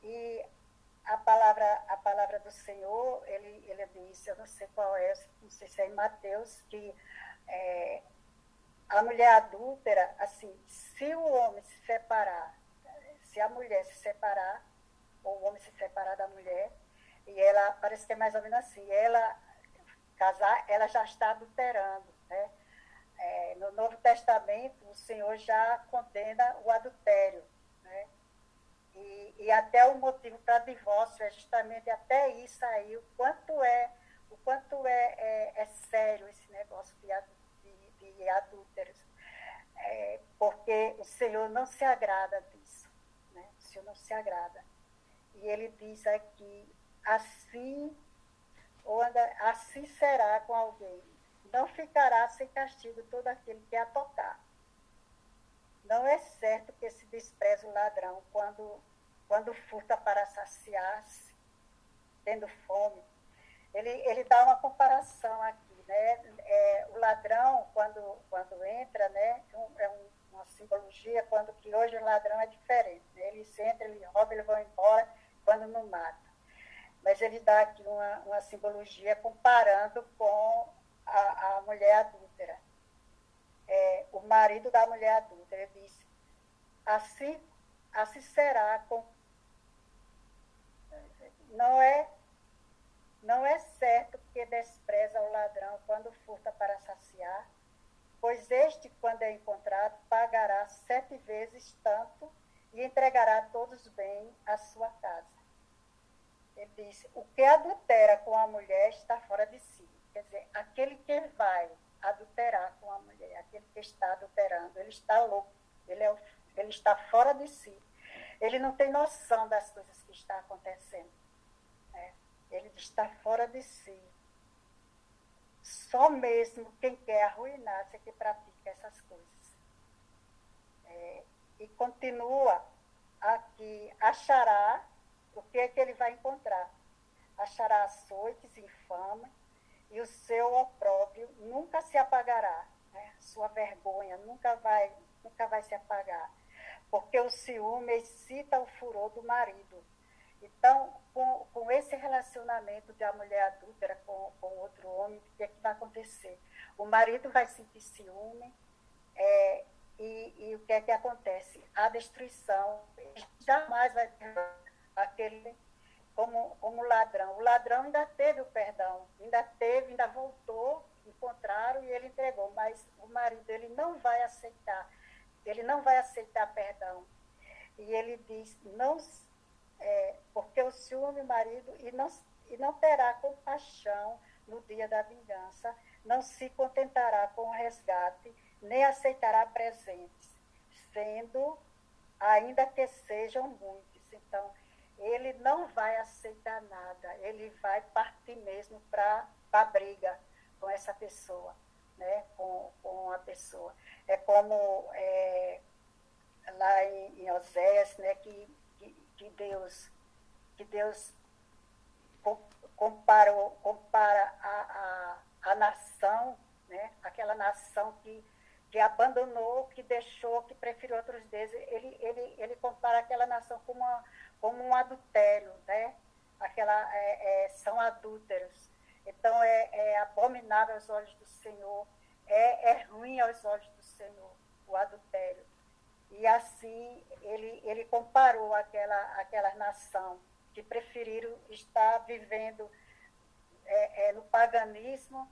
E a palavra do Senhor, ele disse, eu não sei qual é, não sei se é em Mateus, que a mulher adúltera, assim, se o homem se separar, se a mulher se separar, ou o homem se separar da mulher, e ela, parece que é mais ou menos assim, ela casar, ela já está adulterando, né? No Novo Testamento, o Senhor já condena o adultério, né? E até o motivo para divórcio é justamente até isso aí, o quanto é sério esse negócio de adúlteros. Porque o Senhor não se agrada disso, né? O Senhor não se agrada. E ele diz aqui, assim será com alguém, não ficará sem castigo todo aquele que a tocar. Não é certo que se despreze o ladrão quando furta para saciar-se, tendo fome. Ele dá uma comparação aqui, né? O ladrão, quando entra, né? Uma simbologia, que hoje o ladrão é diferente, né? Eles entram, eles roubam, eles vão embora, quando não mata. Mas ele dá aqui uma simbologia comparando com a mulher adúltera. O marido da mulher adúltera. Ele diz, assim será com... Não é certo que despreza o ladrão quando furta para saciar, pois este, quando é encontrado, pagará 7 vezes tanto e entregará todos os bens à sua casa. Ele disse, o que adultera com a mulher está fora de si. Quer dizer, aquele que vai adulterar com a mulher, aquele que está adulterando, ele está louco, ele está fora de si. Ele não tem noção das coisas que estão acontecendo. Né? Ele está fora de si. Só mesmo quem quer arruinar-se é que pratica essas coisas. E continua aqui, achará, o que é que ele vai encontrar? Achará açoites infames e o seu opróbrio nunca se apagará. Né? Sua vergonha nunca vai se apagar. Porque o ciúme excita o furor do marido. Então, com esse relacionamento da mulher adúltera com outro homem, o que é que vai acontecer? O marido vai sentir ciúme, e o que é que acontece? A destruição. Jamais vai ter aquele como ladrão. O ladrão ainda teve o perdão, ainda voltou, encontraram e ele entregou, mas o marido ele não vai aceitar perdão. E ele diz, porque o ciúme, marido, e não terá compaixão no dia da vingança, não se contentará com o resgate, nem aceitará presentes, sendo, ainda que sejam muitos. Então, ele não vai aceitar nada, ele vai partir mesmo para a briga com essa pessoa, né? com a pessoa. É como lá em Oséias, né? que Deus compara a nação, né? Aquela nação que abandonou, que deixou, que preferiu outros deuses. Ele compara aquela nação como um adultério, né? são adúlteros. Então é abominável aos olhos do Senhor, é ruim aos olhos do Senhor o adultério. E assim ele comparou aquela nação que preferiram estar vivendo no paganismo,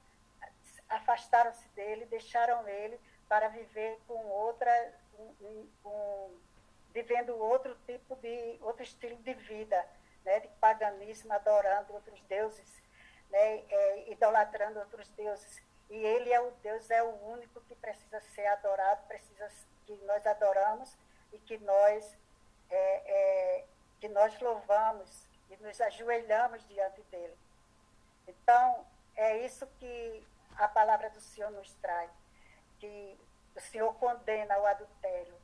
afastaram-se dele, deixaram ele para viver vivendo outro estilo de vida, né, de paganismo, adorando outros deuses, né, idolatrando outros deuses. E ele é o Deus, é o único que precisa ser adorado, que nós adoramos e que nós louvamos e nos ajoelhamos diante dele. Então, é isso que a palavra do Senhor nos traz, que o Senhor condena o adultério.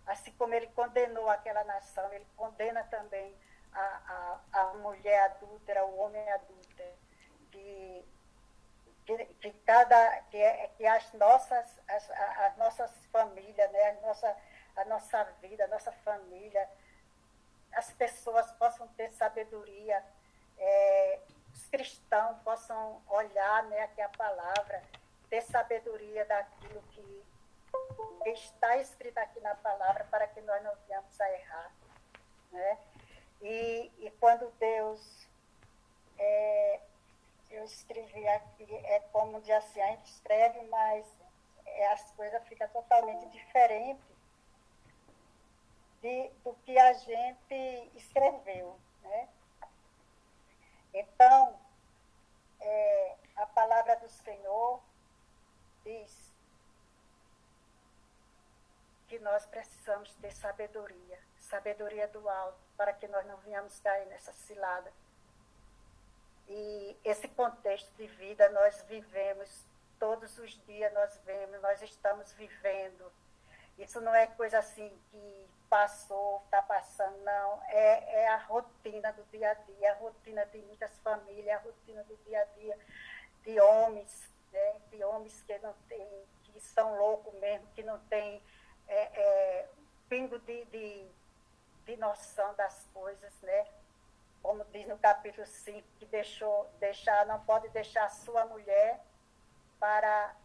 Assim como ele condenou aquela nação, ele condena também a mulher adúltera, o homem adúltero, que as nossas famílias, né, a nossa vida, a nossa família, as pessoas possam ter sabedoria, os cristãos possam olhar, né, aqui a palavra, ter sabedoria daquilo que está escrito aqui na palavra, para que nós não venhamos a errar, né? E quando Deus, eu escrevi aqui, como diz assim, a gente escreve, mas as coisas ficam totalmente diferentes do que a gente escreveu, né? Então, a palavra do Senhor diz que nós precisamos ter sabedoria do alto, para que nós não venhamos cair nessa cilada. E esse contexto de vida nós vivemos todos os dias, nós estamos vivendo. Isso não é coisa assim que passou, está passando, não. É a rotina do dia a dia, a rotina de muitas famílias, a rotina do dia a dia de homens, né? De homens que são loucos mesmo, que não têm pingo de noção das coisas, né? Como diz no capítulo 5, que não pode deixar a sua mulher para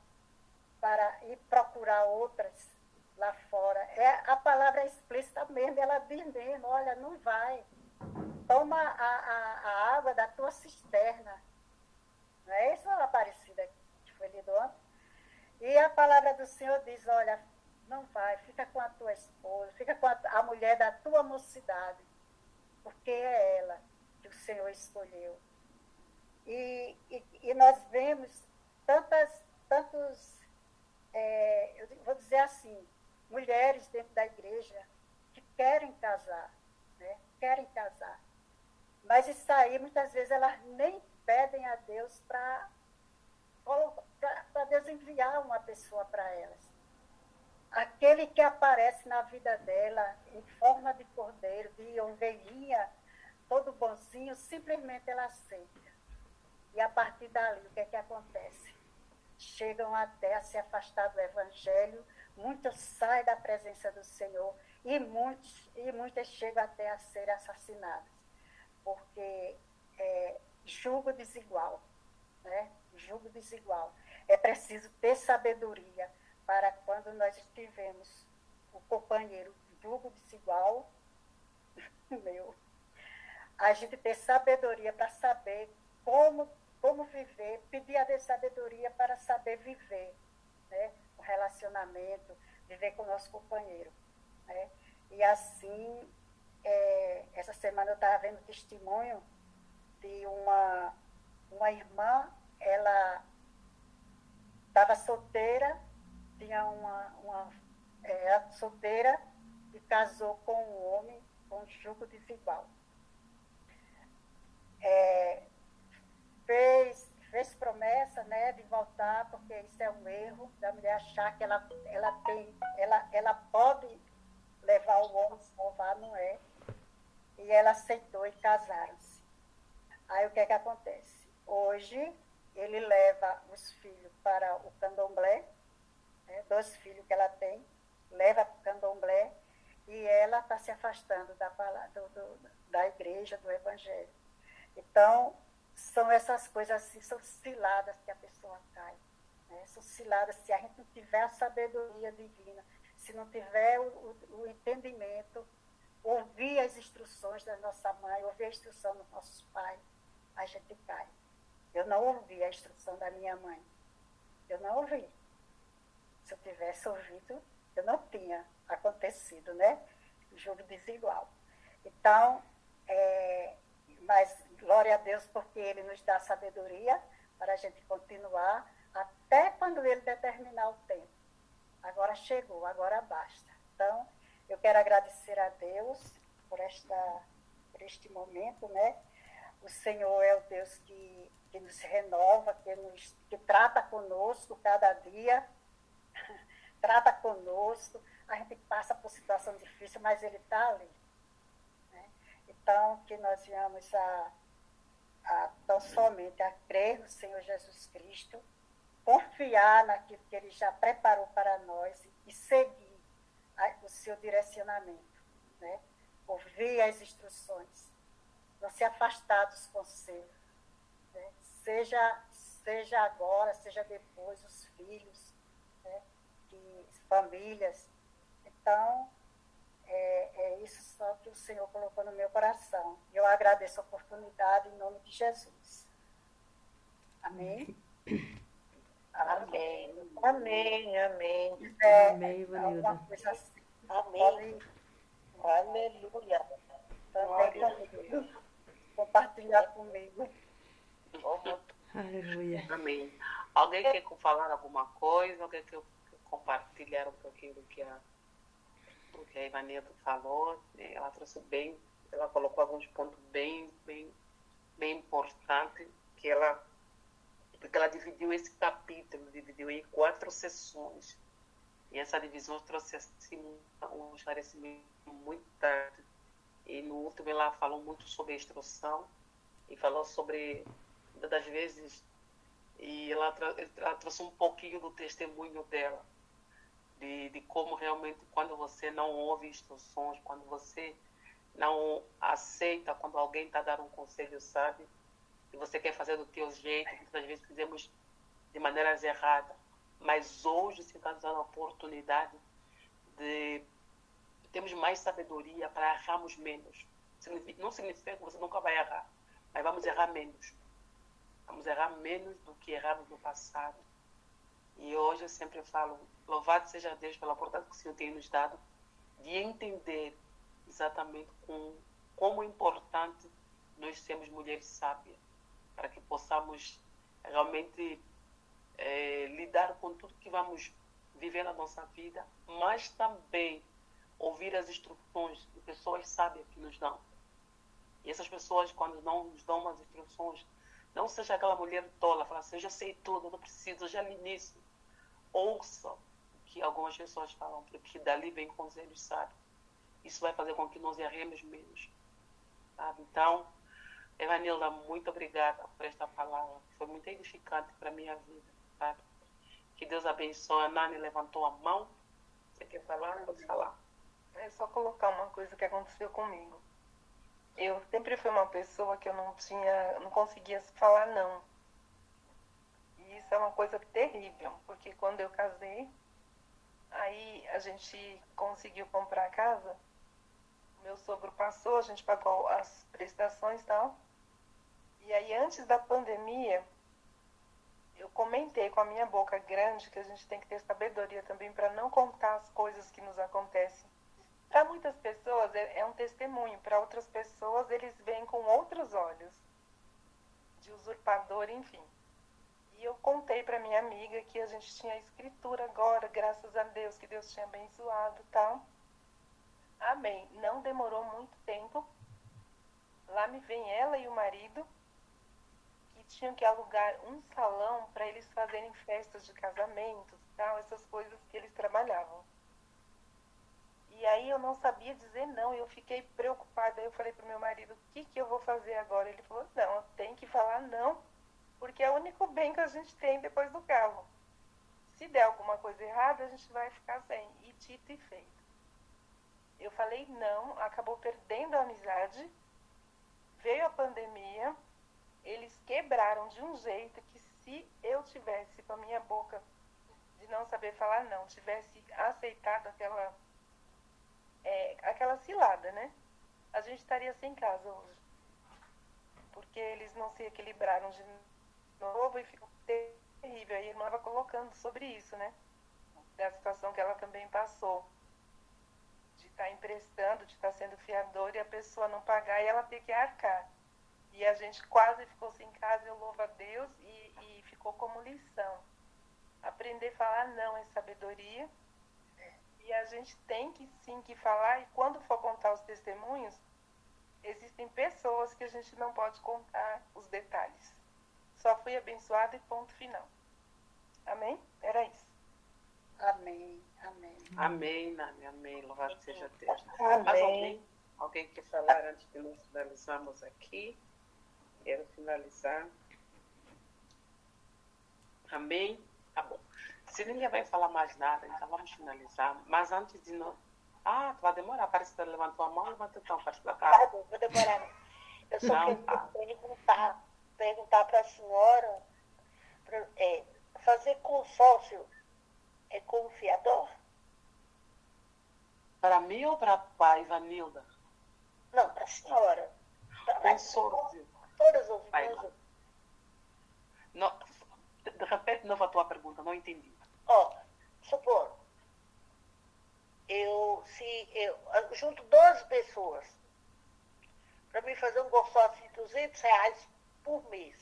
ir procurar outras lá fora. A palavra é explícita mesmo, ela diz mesmo, olha, não vai. Toma a água da tua cisterna. Não é isso, Aparecida, que foi lido ontem? E a palavra do Senhor diz, olha, não vai, fica com a tua esposa, fica com a mulher da tua mocidade, porque é ela que o Senhor escolheu. E nós vemos tantos, eu vou dizer assim, mulheres dentro da igreja que querem casar, né? Querem casar. Mas isso aí, muitas vezes, elas nem pedem a Deus para Deus enviar uma pessoa para elas. Aquele que aparece na vida dela em forma de cordeiro, de ovelhinha, todo bonzinho, simplesmente ela aceita. E a partir dali, o que é que acontece? Chegam até a se afastar do Evangelho, muitos saem da presença do Senhor e muitas chegam até a ser assassinadas, porque julgo desigual, né? Julgo desigual. É preciso ter sabedoria para quando nós tivemos o companheiro julgo desigual, a gente ter sabedoria para saber como viver, pedir a Deus sabedoria para saber viver, né? O relacionamento, viver com o nosso companheiro, né? E assim, essa semana eu estava vendo testemunho de uma irmã, ela estava solteira, era solteira e casou com um homem com julgo desigual. Fez promessa, né, de voltar, porque isso é um erro da mulher achar que ela pode levar o homem, salvar, não é. E ela aceitou e casaram-se. Aí o que é que acontece? Hoje ele leva os filhos para o candomblé, né, 2 filhos que ela tem, leva para o candomblé, e ela está se afastando da igreja, do evangelho. Então, são essas coisas assim, são ciladas que a pessoa cai. Né? São ciladas se a gente não tiver a sabedoria divina, se não tiver o entendimento, ouvir as instruções da nossa mãe, ouvir a instrução dos nossos pais, a gente cai. Eu não ouvi a instrução da minha mãe. Eu não ouvi. Se eu tivesse ouvido, eu não tinha acontecido, né? Jogo desigual. Então, mas glória a Deus porque Ele nos dá sabedoria para a gente continuar até quando Ele determinar o tempo. Agora chegou, agora basta. Então, eu quero agradecer a Deus por este momento, né? O Senhor é o Deus que nos renova, que trata conosco cada dia, trata conosco. A gente passa por situação difícil, mas Ele está ali. Né? Então, que nós venhamos tão somente a crer no Senhor Jesus Cristo, confiar naquilo que Ele já preparou para nós e seguir o seu direcionamento. Né? Ouvir as instruções, não se afastar dos conselhos. Né? Seja agora, seja depois, os filhos, né? Famílias. Então, é isso só que o Senhor colocou no meu coração. Eu agradeço a oportunidade em nome de Jesus. Amém? Amém. Amém, amém. Amém, Ivanilda. Alguma coisa assim. Amém. Aleluia. Também comigo. Compartilhar comigo. Aleluia. Amém. Alguém quer falar alguma coisa? Alguém quer compartilhar um pouquinho do que a Ivanilda falou? Ela trouxe ela colocou alguns pontos bem importantes, porque ela dividiu esse capítulo, dividiu em 4 sessões. E essa divisão trouxe assim, um esclarecimento muito tarde. E no último ela falou muito sobre a instrução e falou sobre, das vezes, e ela trouxe um pouquinho do testemunho dela, de como realmente quando você não ouve instruções, quando você não aceita, quando alguém está dando um conselho, sabe? E você quer fazer do teu jeito, muitas vezes fizemos de maneiras erradas. Mas hoje se está dando a oportunidade de termos mais sabedoria para errarmos menos. Não significa que você nunca vai errar, mas vamos errar menos. Vamos errar menos do que erramos no passado. E hoje eu sempre falo, louvado seja Deus pela oportunidade que o Senhor tem nos dado de entender exatamente como é importante nós sermos mulheres sábias, para que possamos realmente lidar com tudo que vamos viver na nossa vida, mas também ouvir as instruções de pessoas sábias que nos dão. E essas pessoas, quando não nos dão umas instruções, não seja aquela mulher tola, fala assim, eu já sei tudo, eu não preciso, eu já li nisso. Ouça o que algumas pessoas falam, porque dali vem conselhos sábios. Isso vai fazer com que nós erremos menos. Sabe? Então, Evanilda, muito obrigada por esta palavra. Foi muito edificante para a minha vida. Sabe? Que Deus abençoe. A Nani levantou a mão. Você quer falar? Pode falar. É só colocar uma coisa que aconteceu comigo. Eu sempre fui uma pessoa que eu não conseguia falar não. E isso é uma coisa terrível, porque quando eu casei, aí a gente conseguiu comprar a casa, meu sogro passou, a gente pagou as prestações e tal. E aí antes da pandemia, eu comentei com a minha boca grande que a gente tem que ter sabedoria também para não contar as coisas que nos acontecem. Para muitas pessoas é um testemunho, para outras pessoas eles veem com outros olhos, de usurpador, enfim. E eu contei para minha amiga que a gente tinha escritura agora, graças a Deus, que Deus tinha abençoado e tal. Amém. Não demorou muito tempo. Lá me vem ela e o marido, que tinham que alugar um salão para eles fazerem festas de casamentos e tal, essas coisas que eles trabalhavam. E aí eu não sabia dizer não, eu fiquei preocupada. Aí eu falei pro meu marido, o que eu vou fazer agora? Ele falou, não, tem que falar não, porque é o único bem que a gente tem depois do carro. Se der alguma coisa errada, a gente vai ficar sem. E dito e feito. Eu falei não, acabou perdendo a amizade, veio a pandemia, eles quebraram de um jeito que se eu tivesse com a minha boca de não saber falar não, tivesse aceitado aquela cilada, né? A gente estaria sem casa hoje. Porque eles não se equilibraram de novo e ficou terrível. Aí a irmã estava colocando sobre isso, né? Da situação que ela também passou. De estar emprestando, de estar sendo fiador e a pessoa não pagar e ela ter que arcar. E a gente quase ficou sem casa, eu louvo a Deus, e ficou como lição. Aprender a falar não é sabedoria. E a gente tem que sim que falar, e quando for contar os testemunhos, existem pessoas que a gente não pode contar os detalhes. Só fui abençoada e ponto final. Amém? Era isso. Amém, amém. Amém, Nani, amém. Louvado seja Deus. Amém. Mais alguém quer falar antes de nós finalizarmos aqui? Quero finalizar. Amém? Tá bom. Se ninguém vai falar mais nada, então vamos finalizar. Mas antes de nós... Ah, tu vai demorar. Parece que tu levantou a mão, levanta então, parece que tá Tá bom, vou demorar. Eu só Não, queria tá. perguntar para a senhora, fazer consórcio é com o fiador? Para mim ou para a Ivanilda? Não, para a senhora. Consórcio. Todas as Vai irmãs. lá. Não, repete de novo a tua pergunta, não entendi. Ó, supor, se eu junto 12 pessoas para mim fazer um consórcio de R$200 por mês.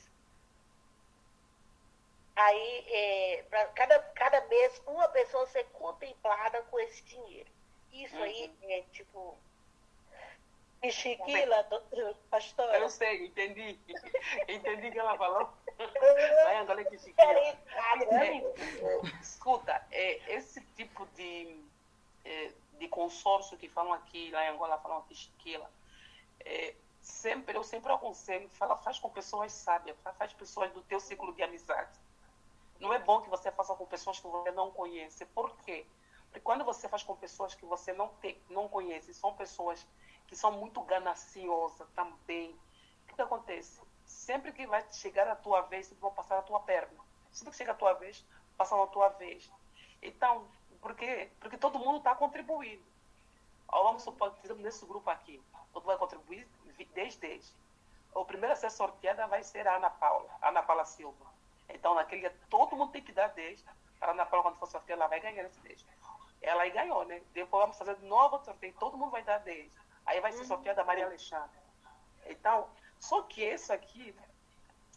Aí, para cada mês, uma pessoa ser contemplada com esse dinheiro. Isso aí é tipo... Chiquila, pastora. Eu sei, entendi. Entendi o que ela falou. Vai, agora que Chiquila. Escuta, esse tipo de consórcio que falam aqui, lá em Angola falam aqui Chiquila, eu sempre aconselho, faz com pessoas sábias, faz pessoas do teu ciclo de amizade. Não é bom que você faça com pessoas que você não conhece. Por quê? Porque quando você faz com pessoas que você não conhece, são pessoas que são muito gananciosas também. O que acontece? Sempre que vai chegar a tua vez, sempre vão passar a tua perna. Sempre que chega a tua vez, passam a tua vez. Então, por quê? Porque todo mundo está contribuindo. Vamos supor que nesse grupo aqui, todo mundo vai contribuir 10. A primeira a ser sorteada vai ser a Ana Paula Silva. Então, naquele dia, todo mundo tem que dar 10. Para a Ana Paula, quando for sorteada, ela vai ganhar esse 10. Ela aí ganhou, né? Depois vamos fazer de novo sorteio, todo mundo vai dar 10. Aí vai ser sorteada a Maria Alexandre. Então, só que isso aqui,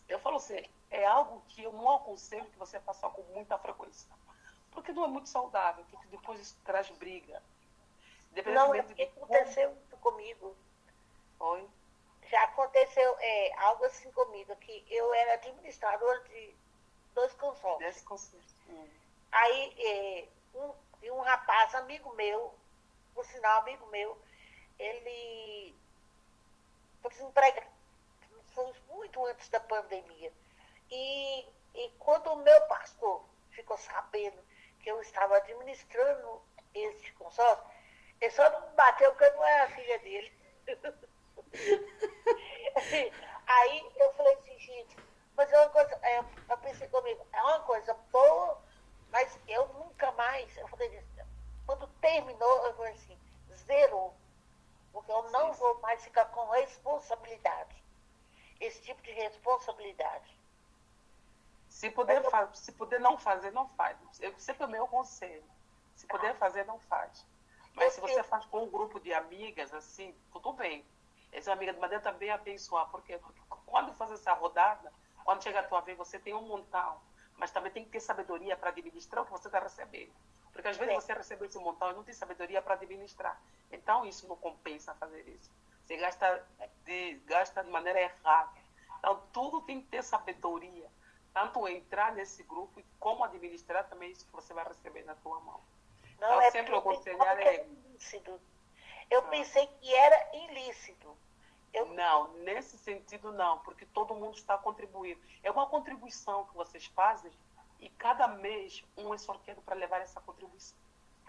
eu falo assim, é algo que eu não aconselho que você faça com muita frequência. Porque não é muito saudável, porque depois isso traz briga. Não, aconteceu comigo. Foi? Já aconteceu algo assim comigo, que eu era administradora de 2 consórcios. Desse consórcio. Aí, um rapaz, amigo meu, por sinal, amigo meu, ele foi desempregado. Foi muito antes da pandemia. E quando o meu pastor ficou sabendo que eu estava administrando esse consórcio, ele só não me bateu porque eu não era filha dele. Aí eu falei assim, gente, mas é uma coisa, eu pensei comigo, é uma coisa boa, mas eu nunca mais, eu falei, quando terminou, eu falei assim, zerou, porque eu não vou mais ficar com responsabilidade, esse tipo de responsabilidade. Se puder não fazer, não faz. Eu sempre o meu conselho. Se puder fazer, não faz. Mas se você faz com um grupo de amigas, assim, tudo bem. Essa amiga de madeira também é abençoar. Por quê? Porque quando faz essa rodada, quando chega a tua vez, você tem um montão. Mas também tem que ter sabedoria para administrar o que você está recebendo. Porque às vezes você recebe esse montão e não tem sabedoria para administrar. Então isso não compensa fazer isso. Você gasta de maneira errada. Então tudo tem que ter sabedoria. Tanto entrar nesse grupo como administrar também isso que você vai receber na tua mão. Não, então, sempre eu aconselhar ilícito. Eu pensei que era ilícito. Não, nesse sentido não, porque todo mundo está contribuindo. É uma contribuição que vocês fazem e cada mês um é sorteado para levar essa contribuição.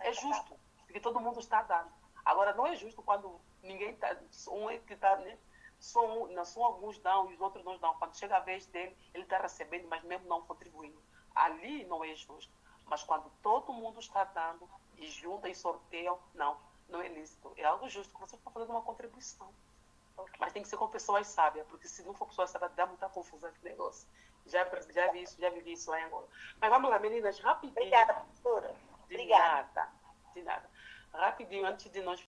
É justo, porque todo mundo está dando. Agora, não é justo quando ninguém está, um é que está, né, só alguns dão e os outros não dão. Quando chega a vez dele, ele está recebendo, mas mesmo não contribuindo. Ali não é justo. Mas quando todo mundo está dando e junta e sorteiam, não é lícito. É algo justo que você está fazendo uma contribuição. Mas tem que ser com pessoas sábias, porque se não for pessoas sábias, dá muita confusão esse negócio. Já vivi isso lá em Angola. Mas vamos lá, meninas, rapidinho. Obrigada, professora. De Obrigada. nada, de nada. Rapidinho, antes de nós